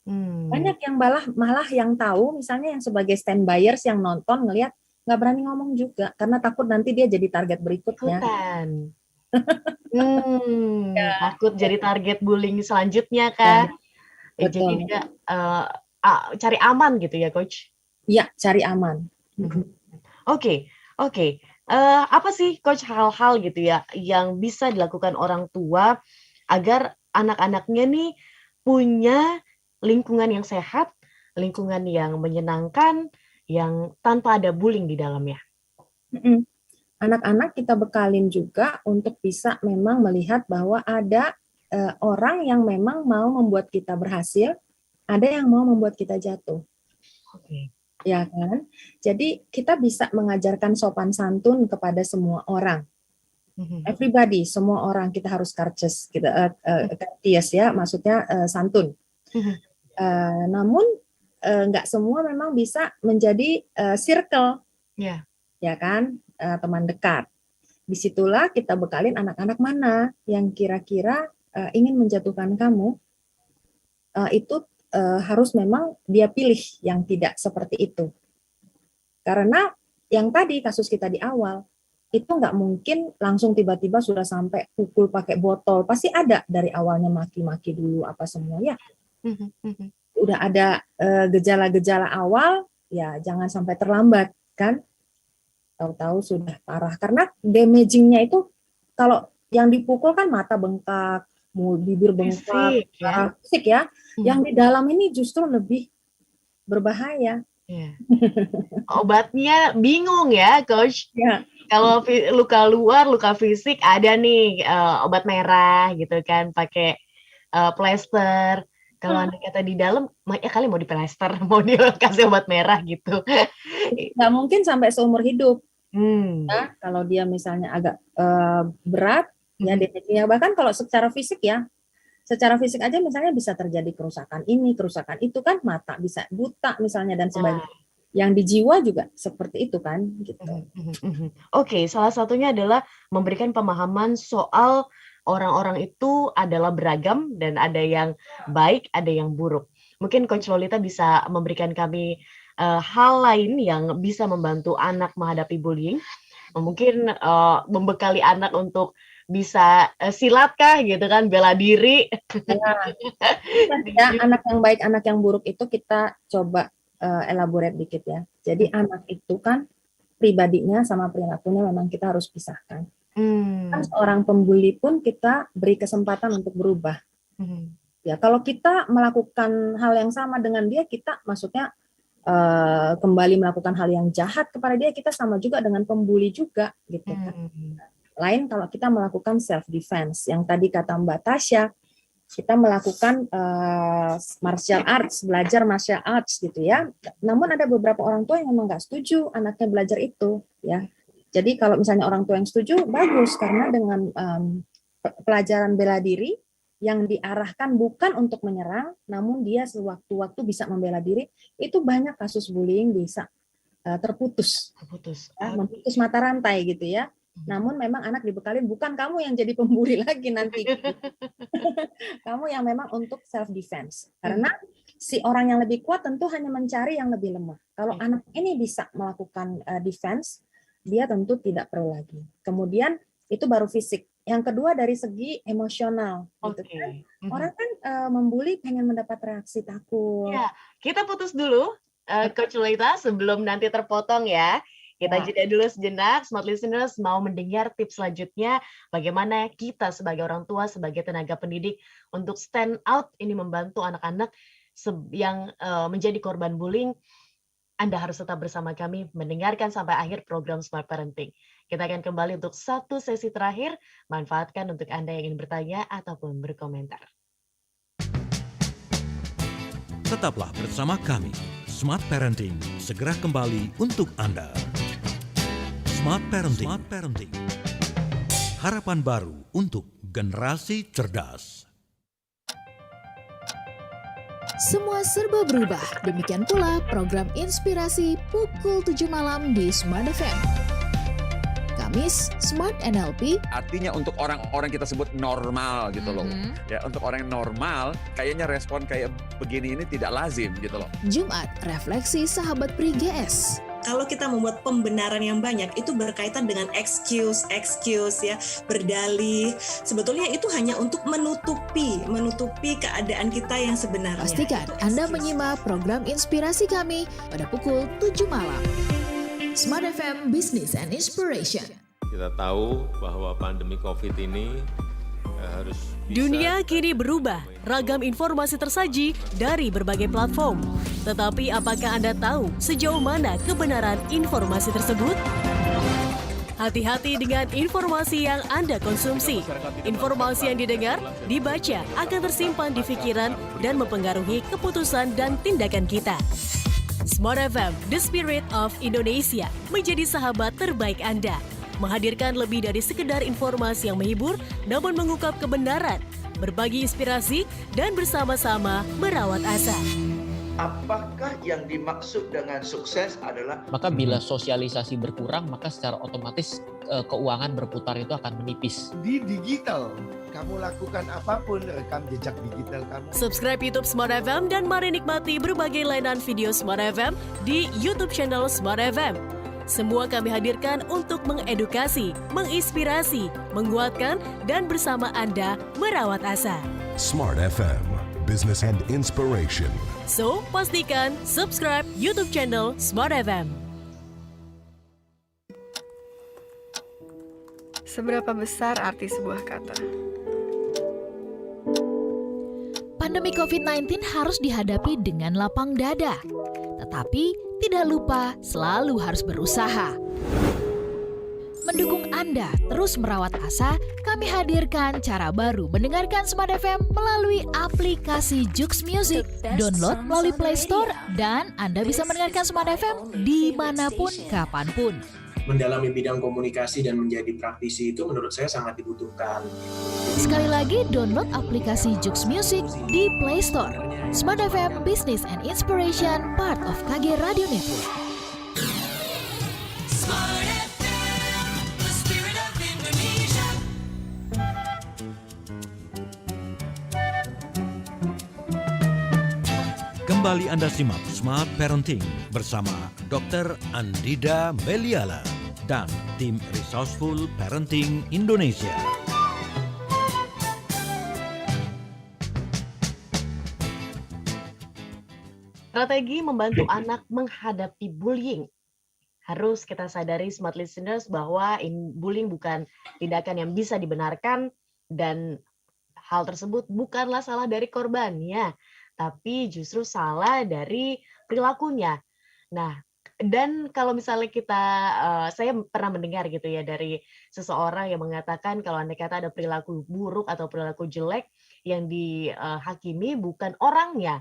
Banyak yang malah yang tahu, misalnya yang sebagai standbyers yang nonton ngelihat nggak berani ngomong juga karena takut nanti dia jadi target berikutnya. Takut jadi target bullying selanjutnya kan? Jadi dia cari aman gitu ya, Coach? Iya, cari aman. Oke. Apa sih, Coach, hal-hal gitu ya yang bisa dilakukan orang tua agar anak-anaknya nih punya lingkungan yang sehat, lingkungan yang menyenangkan, yang tanpa ada bullying di dalamnya? Anak-anak kita bekalin juga untuk bisa memang melihat bahwa ada orang yang memang mau membuat kita berhasil, ada yang mau membuat kita jatuh. Ya kan? Jadi kita bisa mengajarkan sopan santun kepada semua orang. Everybody, semua orang kita harus courteous, courteous ya, maksudnya santun. Namun nggak semua memang bisa menjadi circle, ya kan, teman dekat. Disitulah kita bekalin anak-anak mana yang kira-kira ingin menjatuhkan kamu, itu harus memang dia pilih yang tidak seperti itu. Karena yang tadi kasus kita di awal, itu nggak mungkin langsung tiba-tiba sudah sampai pukul pakai botol. Pasti ada dari awalnya maki-maki dulu apa semua ya. Udah ada gejala-gejala awal, ya jangan sampai terlambat kan. Tahu-tahu sudah parah. Karena damaging-nya itu kalau yang dipukul kan mata bengkak, bibir bengkak, fisik ya. Yang di dalam ini justru lebih berbahaya. Obatnya bingung ya, Coach. Kalau luka luar, luka fisik ada nih obat merah gitu kan, pakai plester. Kalau anda kata di dalam, ya kali mau di plester, mau dikasih obat merah gitu. Nggak mungkin sampai seumur hidup. Ya, kalau dia misalnya agak berat, ya damage-nya bahkan kalau secara fisik ya, secara fisik aja misalnya bisa terjadi kerusakan ini, kerusakan itu kan, mata bisa buta misalnya dan sebagainya. Yang di jiwa juga seperti itu kan, gitu. Oke, salah satunya adalah memberikan pemahaman soal orang-orang itu adalah beragam dan ada yang baik, ada yang buruk. Mungkin Coach Lolita bisa memberikan kami hal lain yang bisa membantu anak menghadapi bullying. Mungkin membekali anak untuk bisa silat kah gitu kan, bela diri. Ya, anak yang baik, anak yang buruk itu kita coba elaborate dikit ya. Jadi anak itu kan pribadinya sama perilakunya memang kita harus pisahkan. Kan seorang pembuli pun kita beri kesempatan untuk berubah. Ya, kalau kita melakukan hal yang sama dengan dia, kita maksudnya kembali melakukan hal yang jahat kepada dia, kita sama juga dengan pembuli juga, gitu kan. Lain kalau kita melakukan self defense, yang tadi kata Mbak Tasya, kita melakukan martial arts, belajar martial arts gitu ya. Namun ada beberapa orang tua yang memang nggak setuju anaknya belajar itu, ya. Jadi kalau misalnya orang tua yang setuju, bagus, karena dengan pelajaran bela diri yang diarahkan bukan untuk menyerang, namun dia sewaktu-waktu bisa membela diri, itu banyak kasus bullying bisa terputus. Ya, memutus mata rantai gitu ya. Namun memang anak dibekalin bukan kamu yang jadi pembuli lagi nanti. Kamu yang memang untuk self defense. Karena si orang yang lebih kuat tentu hanya mencari yang lebih lemah. Kalau anak ini bisa melakukan defense, dia tentu tidak perlu lagi. Kemudian itu baru fisik. Yang kedua dari segi emosional. Gitu kan. Orang kan membuli pengen mendapat reaksi takut. Ya, kita putus dulu, Coach Lolita, sebelum nanti terpotong ya. Kita Ya. jeda dulu sejenak, smart listeners mau mendengar tips selanjutnya bagaimana kita sebagai orang tua, sebagai tenaga pendidik untuk stand out ini membantu anak-anak yang menjadi korban bullying. Anda harus tetap bersama kami mendengarkan sampai akhir program Smart Parenting. Kita akan kembali untuk satu sesi terakhir, manfaatkan untuk Anda yang ingin bertanya ataupun berkomentar. Tetaplah bersama kami. Smart Parenting segera kembali untuk Anda. Smart Parenting. Harapan baru untuk generasi cerdas. Semua serba berubah. Demikian pula program inspirasi pukul 7 malam di Smart FM. Kamis, Smart NLP. Artinya untuk orang-orang kita sebut normal gitu loh. Ya, untuk orang yang normal, kayaknya respon kayak begini ini tidak lazim gitu loh. Jumat, refleksi sahabat Pri GS. Kalau kita membuat pembenaran yang banyak, itu berkaitan dengan excuse ya, berdalih. Sebetulnya itu hanya untuk menutupi keadaan kita yang sebenarnya. Pastikan Anda menyimak program inspirasi kami pada pukul 7 malam. Smart FM Business and Inspiration. Kita tahu bahwa pandemi COVID ini harus bisa. Dunia kini berubah, ragam informasi tersaji dari berbagai platform. Tetapi apakah Anda tahu sejauh mana kebenaran informasi tersebut? Hati-hati dengan informasi yang Anda konsumsi. Informasi yang didengar, dibaca akan tersimpan di pikiran dan mempengaruhi keputusan dan tindakan kita. Smart FM, The Spirit of Indonesia, menjadi sahabat terbaik Anda. Menghadirkan lebih dari sekedar informasi yang menghibur, namun mengungkap kebenaran, berbagi inspirasi, dan bersama-sama merawat asa. Apakah yang dimaksud dengan sukses adalah Maka bila sosialisasi berkurang, maka secara otomatis keuangan berputar itu akan menipis. Di digital, kamu lakukan apapun, rekam jejak digital kamu. Subscribe YouTube Smart FM dan mari nikmati berbagai layanan video Smart FM di YouTube channel Smart FM. Semua kami hadirkan untuk mengedukasi, menginspirasi, menguatkan, dan bersama Anda merawat asa. Smart FM, Business and Inspiration. So, pastikan subscribe YouTube channel Smart FM. Seberapa besar arti sebuah kata? Pandemi COVID-19 harus dihadapi dengan lapang dada. Tetapi tidak lupa selalu harus berusaha. Mendukung Anda terus merawat asa, kami hadirkan cara baru mendengarkan Smart FM melalui aplikasi Joox Music. Download melalui Play Store dan Anda bisa mendengarkan Smart FM dimanapun, kapanpun. Mendalami bidang komunikasi dan menjadi praktisi itu menurut saya sangat dibutuhkan. Sekali lagi, download aplikasi Joox Music di Play Store. Smart FM Business and Inspiration, part of KG Radio Network. Smart FM, the spirit of Indonesia. Kembali Anda simak Smart Parenting bersama Dr. Andida Meliala dan tim Resourceful Parenting Indonesia. Strategi membantu anak menghadapi bullying. Harus kita sadari smart listeners bahwa bullying bukan tindakan yang bisa dibenarkan dan hal tersebut bukanlah salah dari korbannya, tapi justru salah dari perilakunya. Nah, dan kalau misalnya saya pernah mendengar gitu ya dari seseorang yang mengatakan kalau andai kata ada perilaku buruk atau perilaku jelek yang dihakimi bukan orangnya,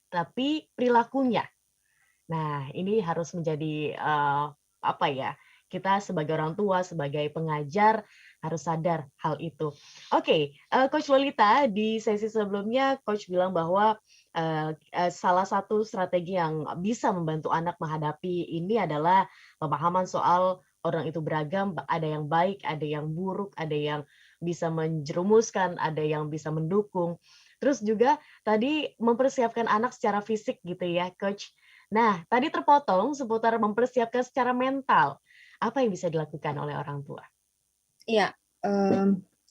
tapi perilakunya. Nah, ini harus menjadi kita sebagai orang tua, sebagai pengajar harus sadar hal itu. Oke, Coach Lolita di sesi sebelumnya Coach bilang bahwa salah satu strategi yang bisa membantu anak menghadapi ini adalah pemahaman soal orang itu beragam, ada yang baik, ada yang buruk, ada yang bisa menjerumuskan, ada yang bisa mendukung. Terus juga tadi mempersiapkan anak secara fisik gitu ya, Coach. Nah, tadi terpotong seputar mempersiapkan secara mental. Apa yang bisa dilakukan oleh orang tua? Iya,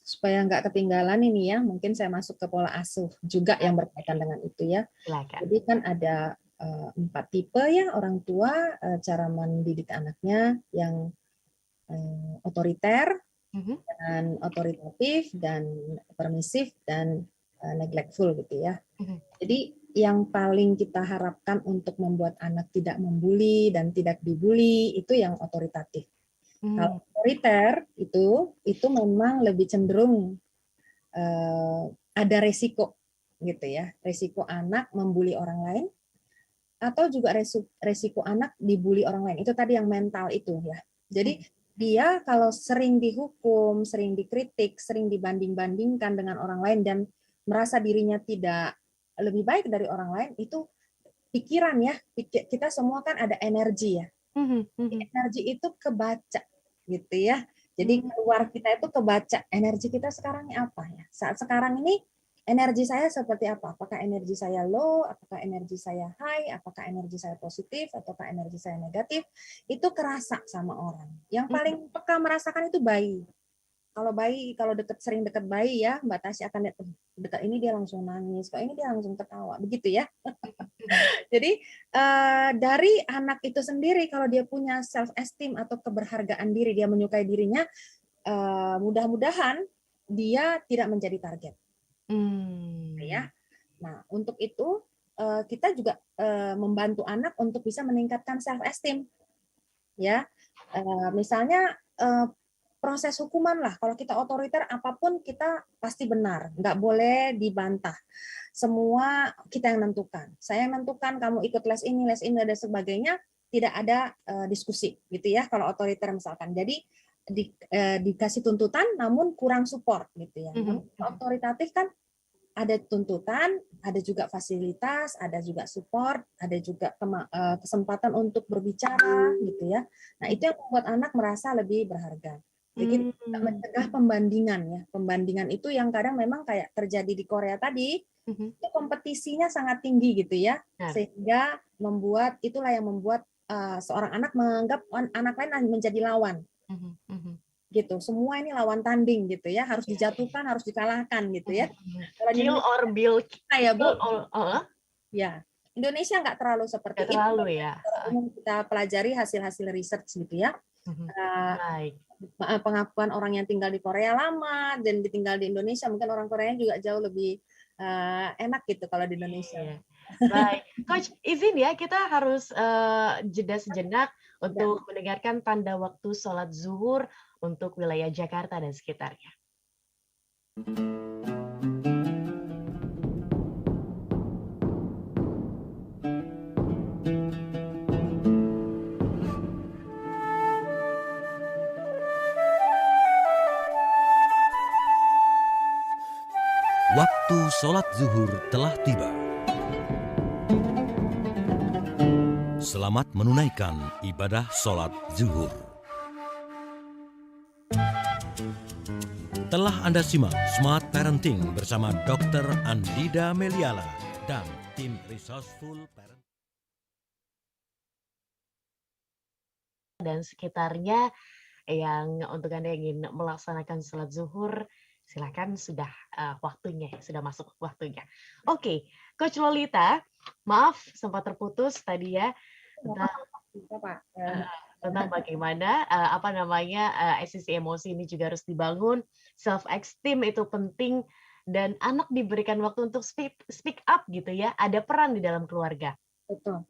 supaya nggak ketinggalan ini ya, mungkin saya masuk ke pola asuh juga yang berkaitan dengan itu ya. Silakan. Jadi kan ada 4 tipe ya orang tua cara mendidik anaknya, yang otoriter, dan otoritatif, dan permisif, dan neglectful gitu ya. Jadi yang paling kita harapkan untuk membuat anak tidak membuli dan tidak dibully itu yang otoritatif. Kalau otoriter itu memang lebih cenderung ada resiko gitu ya, resiko anak membuli orang lain atau juga resiko anak dibully orang lain. Itu tadi yang mental itu ya. Jadi dia kalau sering dihukum, sering dikritik, sering dibanding-bandingkan dengan orang lain dan merasa dirinya tidak lebih baik dari orang lain, itu pikiran ya. Kita semua kan ada energi ya. Energi itu kebaca gitu ya. Jadi keluar kita itu kebaca energi kita sekarang ini apa ya. Saat sekarang ini energi saya seperti apa? Apakah energi saya low, apakah energi saya high, apakah energi saya positif, ataukah energi saya negatif? Itu kerasa sama orang. Yang paling peka merasakan itu bayi. Kalau bayi, kalau sering deket bayi ya, Mbak Tasya akan lihat, dekat ini dia langsung nangis, kok ini dia langsung ketawa, begitu ya. Jadi dari anak itu sendiri, kalau dia punya self esteem atau keberhargaan diri, dia menyukai dirinya, mudah-mudahan dia tidak menjadi target. Ya. Nah, untuk itu kita juga membantu anak untuk bisa meningkatkan self esteem. Ya, misalnya proses hukuman lah. Kalau kita otoriter, apapun kita pasti benar, nggak boleh dibantah. Semua kita yang menentukan. Saya yang menentukan kamu ikut les ini dan sebagainya. Tidak ada diskusi, gitu ya. Kalau otoriter misalkan. Jadi dikasih tuntutan, namun kurang support, gitu ya. Otoritatif kan ada tuntutan, ada juga fasilitas, ada juga support, ada juga kesempatan untuk berbicara, gitu ya. Nah itu yang membuat anak merasa lebih berharga. Jadi kita mencegah pembandingan ya. Pembandingan itu yang kadang memang kayak terjadi di Korea tadi, itu kompetisinya sangat tinggi gitu ya. Sehingga itulah yang membuat seorang anak menganggap anak lain menjadi lawan. Gitu. Semua ini lawan tanding gitu ya, harus dijatuhkan, harus dikalahkan gitu ya. Kill or build. Ya, Bu. Ya. Indonesia nggak terlalu seperti itu. Terlalu ya. Kita pelajari hasil-hasil research gitu ya. Pengakuan orang yang tinggal di Korea lama dan ditinggal di Indonesia, mungkin orang Korea juga jauh lebih enak gitu kalau di Indonesia. Baik, Coach, izin ya kita harus jeda sejenak untuk mendengarkan tanda waktu sholat zuhur untuk wilayah Jakarta dan sekitarnya. Waktu sholat zuhur telah tiba. Selamat menunaikan ibadah sholat zuhur. Telah Anda simak Smart Parenting bersama Dr. Andida Meliala dan tim Resourceful Parent dan sekitarnya yang untuk Anda yang ingin melaksanakan sholat zuhur, silakan sudah waktunya, sudah masuk waktunya. Oke, Coach Lolita, maaf sempat terputus tadi ya tentang bagaimana esensi emosi ini juga harus dibangun, self esteem itu penting dan anak diberikan waktu untuk speak up gitu ya, ada peran di dalam keluarga. Betul.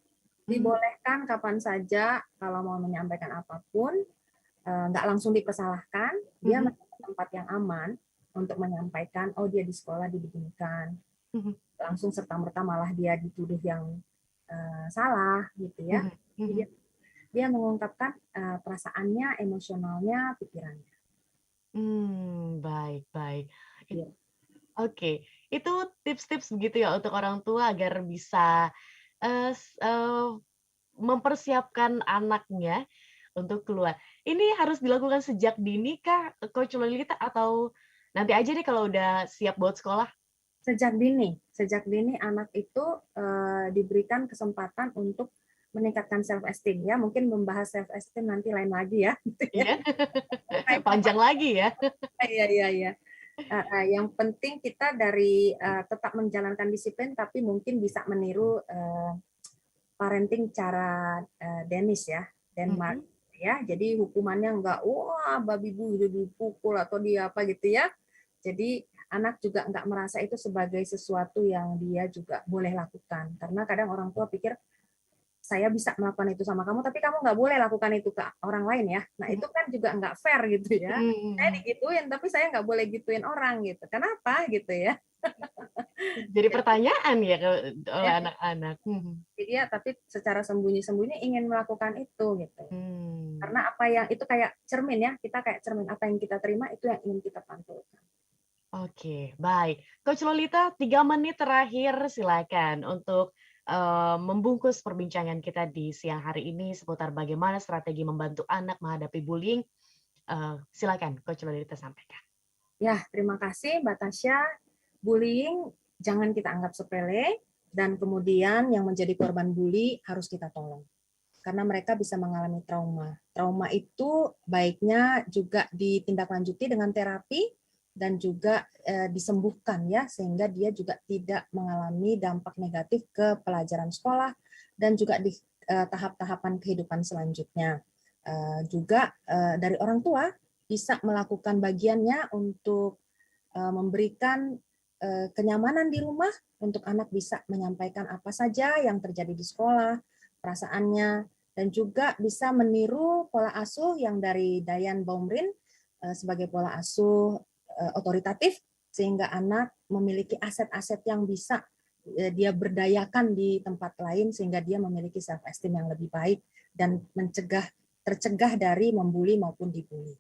Dibolehkan kapan saja kalau mau menyampaikan apapun, nggak langsung dipersalahkan, dia menemukan tempat yang aman untuk menyampaikan, oh dia di sekolah dibeginikan, langsung serta-merta malah dia dituduh yang salah gitu ya. Dia mengungkapkan perasaannya, emosionalnya, pikirannya. Baik. Oke, itu tips-tips begitu ya untuk orang tua agar bisa mempersiapkan anaknya untuk keluar. Ini harus dilakukan sejak dini kah, Coach Lolita, atau nanti aja deh kalau udah siap buat sekolah? Sejak dini anak itu diberikan kesempatan untuk meningkatkan self esteem ya. Mungkin membahas self esteem nanti lain lagi ya. Panjang lagi ya. Iya. Yang penting kita dari tetap menjalankan disiplin, tapi mungkin bisa meniru parenting cara Danish ya, Denmark ya. Jadi hukumannya enggak babi bu dipukul atau dia apa gitu ya. Jadi anak juga enggak merasa itu sebagai sesuatu yang dia juga boleh lakukan. Karena kadang orang tua pikir saya bisa melakukan itu sama kamu, tapi kamu nggak boleh lakukan itu ke orang lain ya. Nah itu kan juga nggak fair gitu ya. Saya digituin, tapi saya nggak boleh gituin orang gitu. Kenapa gitu ya? Jadi pertanyaan ya oleh anak-anak. Jadi ya, tapi secara sembunyi-sembunyi ingin melakukan itu gitu. Karena apa yang itu kayak cermin ya, kita kayak cermin, apa yang kita terima itu yang ingin kita pantulkan. Oke, baik. Coach Lolita, 3 menit terakhir silakan untuk membungkus perbincangan kita di siang hari ini seputar bagaimana strategi membantu anak menghadapi bullying. Silakan Coach Lolita sampaikan. Ya, terima kasih Mbak Tasya. Bullying jangan kita anggap sepele, dan kemudian yang menjadi korban bully harus kita tolong. Karena mereka bisa mengalami trauma. Trauma itu baiknya juga ditindaklanjuti dengan terapi dan juga disembuhkan ya, sehingga dia juga tidak mengalami dampak negatif ke pelajaran sekolah dan juga di tahap-tahapan kehidupan selanjutnya. Juga dari orang tua bisa melakukan bagiannya untuk memberikan kenyamanan di rumah untuk anak bisa menyampaikan apa saja yang terjadi di sekolah, perasaannya, dan juga bisa meniru pola asuh yang dari Diane Baumrind sebagai pola asuh otoritatif, sehingga anak memiliki aset-aset yang bisa dia berdayakan di tempat lain, sehingga dia memiliki self esteem yang lebih baik dan tercegah dari membuli maupun dibully.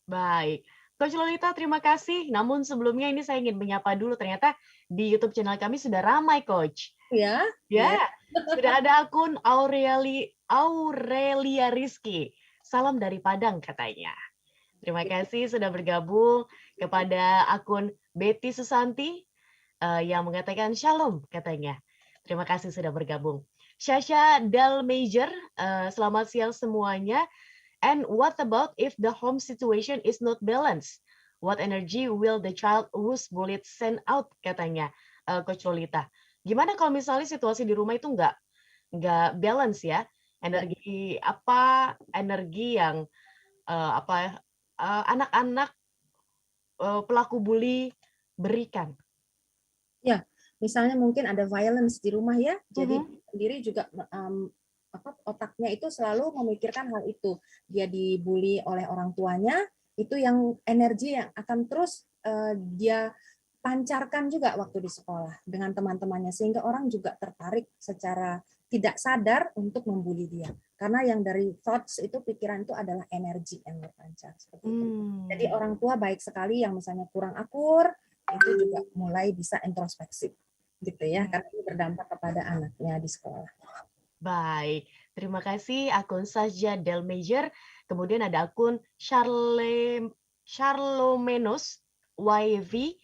Baik, Coach Lolita terima kasih. Namun sebelumnya ini saya ingin menyapa dulu, ternyata di YouTube channel kami sudah ramai Coach. Ya. Sudah ada akun Aurelia Rizky. Salam dari Padang katanya. Terima kasih sudah bergabung. Kepada akun Betty Susanti yang mengatakan shalom katanya. Terima kasih sudah bergabung. Shasha Dalmajer, selamat siang semuanya. And what about if the home situation is not balanced? What energy will the child who's bullied send out katanya Coach Lolita. Gimana kalau misalnya situasi di rumah itu nggak balance ya? Energi yang anak-anak pelaku bully berikan? Ya, misalnya mungkin ada violence di rumah ya, jadi sendiri juga otaknya itu selalu memikirkan hal itu. Dia dibully oleh orang tuanya, itu yang energi yang akan terus dia pancarkan juga waktu di sekolah dengan teman-temannya, sehingga orang juga tertarik secara tidak sadar untuk membuli dia. Karena yang dari thoughts itu, pikiran itu adalah energi yang berpancar seperti itu. Jadi orang tua baik sekali yang misalnya kurang akur, itu juga mulai bisa introspeksi gitu ya, karena ini berdampak kepada anaknya di sekolah. Baik, terima kasih akun Sasja Delmejer. Kemudian ada akun Charlomenos YV.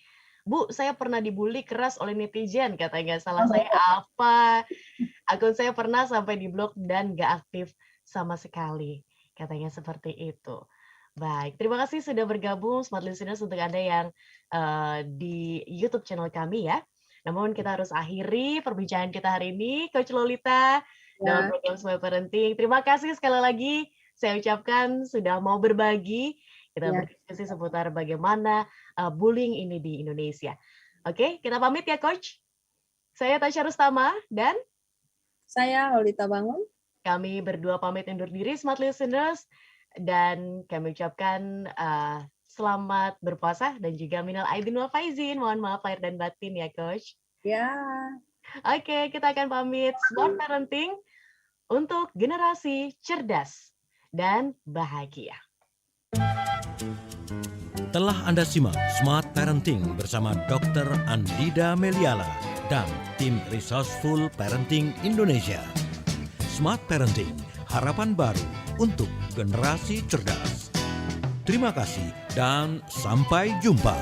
Bu, saya pernah dibully keras oleh netizen, katanya. Salah saya apa? Akun saya pernah sampai diblok dan gak aktif sama sekali. Katanya seperti itu. Baik, terima kasih sudah bergabung Smart Listeners untuk Anda yang di YouTube channel kami ya. Namun kita harus akhiri perbincangan kita hari ini. Coach Lolita dalam program Smart Parenting. Terima kasih sekali lagi saya ucapkan sudah mau berbagi. Kita berdiskusi seputar bagaimana bullying ini di Indonesia. Oke, kita pamit ya Coach. Saya Tasya Rustama dan saya Lolita Bangun. Kami berdua pamit undur diri Smart Listeners dan kami ucapkan selamat berpuasa dan juga minal aidin wal faizin. Mohon maaf lahir dan batin ya Coach. Ya. Oke, kita akan pamit Smart Parenting untuk generasi cerdas dan bahagia. Telah Anda simak Smart Parenting bersama Dr. Andida Meliala dan tim Resourceful Parenting Indonesia. Smart Parenting, harapan baru untuk generasi cerdas. Terima kasih dan sampai jumpa.